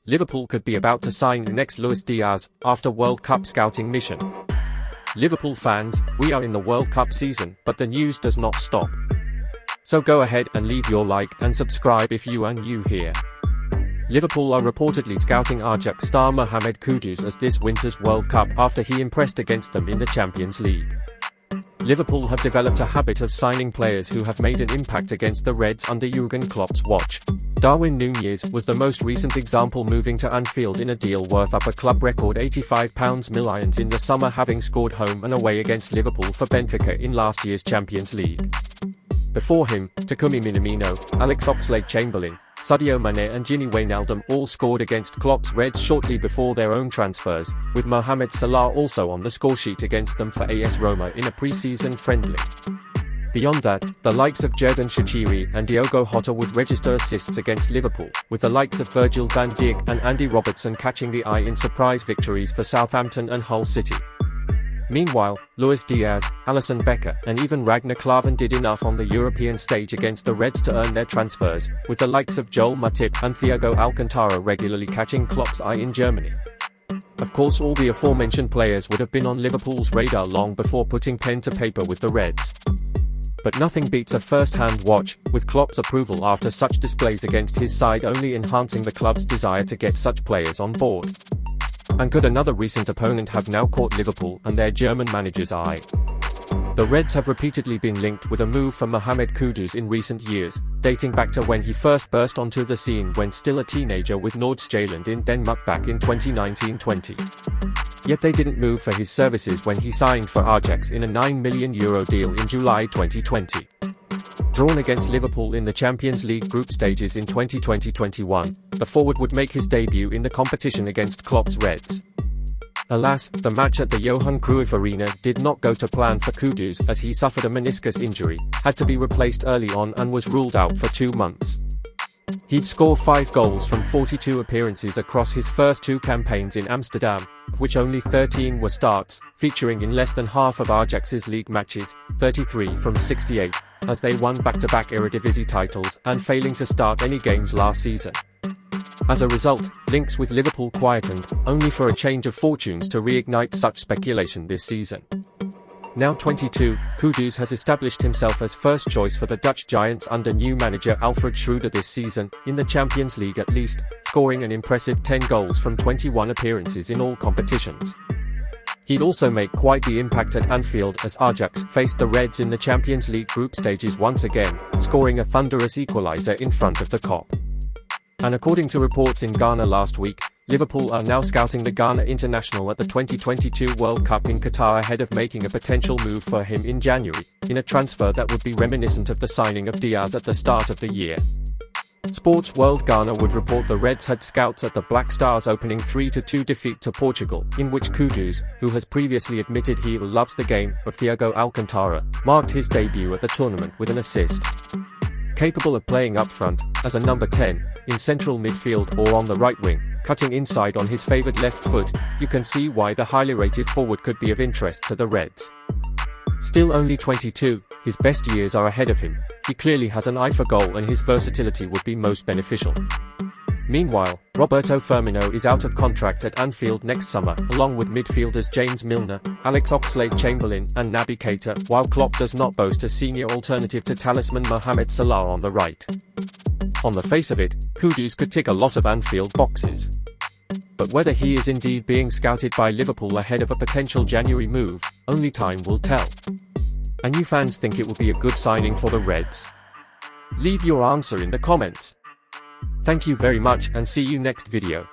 Liverpool could be about to sign the next Luis Diaz after World Cup scouting mission. Liverpool fans, we are in the World Cup season, but the news does not stop. So go ahead and leave your like and subscribe if you are new here. Liverpool are reportedly scouting Ajax star Mohamed Kudus as this winter's World Cup after he impressed against them in the Champions League. Liverpool have developed a habit of signing players who have made an impact against the Reds under Jurgen Klopp's watch. Darwin Núñez was the most recent example, moving to Anfield in a deal worth up a club record £85 million in the summer, having scored home and away against Liverpool for Benfica in last year's Champions League. Before him, Takumi Minamino, Alex Oxlade-Chamberlain, Sadio Mane and Gini Wijnaldum all scored against Klopp's Reds shortly before their own transfers, with Mohamed Salah also on the scoresheet against them for AS Roma in a pre-season friendly. Beyond that, the likes of Xherdan Shaqiri and Diogo Jota would register assists against Liverpool, with the likes of Virgil van Dijk and Andy Robertson catching the eye in surprise victories for Southampton and Hull City. Meanwhile, Luis Diaz, Alisson Becker and even Ragnar Klavan did enough on the European stage against the Reds to earn their transfers, with the likes of Joel Matip and Thiago Alcantara regularly catching Klopp's eye in Germany. Of course, all the aforementioned players would have been on Liverpool's radar long before putting pen to paper with the Reds. But nothing beats a first-hand watch, with Klopp's approval after such displays against his side only enhancing the club's desire to get such players on board. And could another recent opponent have now caught Liverpool and their German manager's eye? The Reds have repeatedly been linked with a move for Mohamed Kudus in recent years, dating back to when he first burst onto the scene when still a teenager with Nordsjælland in Denmark back in 2019-20. Yet they didn't move for his services when he signed for Ajax in a €9 million deal in July 2020. Drawn against Liverpool in the Champions League group stages in 2020-21, the forward would make his debut in the competition against Klopp's Reds. Alas, the match at the Johan Cruyff Arena did not go to plan for Kudus, as he suffered a meniscus injury, had to be replaced early on and was ruled out for 2 months. He'd scored 5 goals from 42 appearances across his first 2 campaigns in Amsterdam, of which only 13 were starts, featuring in less than half of Ajax's league matches, 33 from 68, as they won back-to-back Eredivisie titles and failing to start any games last season. As a result, links with Liverpool quietened, only for a change of fortunes to reignite such speculation this season. Now 22, Kudus has established himself as first choice for the Dutch Giants under new manager Alfred Schreuder this season, in the Champions League at least, scoring an impressive 10 goals from 21 appearances in all competitions. He'd also make quite the impact at Anfield as Ajax faced the Reds in the Champions League group stages once again, scoring a thunderous equaliser in front of the Kop. And according to reports in Ghana last week, Liverpool are now scouting the Ghana international at the 2022 World Cup in Qatar ahead of making a potential move for him in January, in a transfer that would be reminiscent of the signing of Diaz at the start of the year. Sports World Ghana would report the Reds had scouts at the Black Stars' opening 3-2 defeat to Portugal, in which Kudus, who has previously admitted he loves the game of Thiago Alcantara, marked his debut at the tournament with an assist. Capable of playing up front, as a number 10, in central midfield or on the right wing, cutting inside on his favoured left foot, you can see why the highly rated forward could be of interest to the Reds. Still only 22, his best years are ahead of him. He clearly has an eye for goal and his versatility would be most beneficial. Meanwhile, Roberto Firmino is out of contract at Anfield next summer, along with midfielders James Milner, Alex Oxlade-Chamberlain and Naby Keita, while Klopp does not boast a senior alternative to talisman Mohamed Salah on the right. On the face of it, Kudus could tick a lot of Anfield boxes. But whether he is indeed being scouted by Liverpool ahead of a potential January move, only time will tell. And you fans think it will be a good signing for the Reds? Leave your answer in the comments. Thank you very much and see you next video.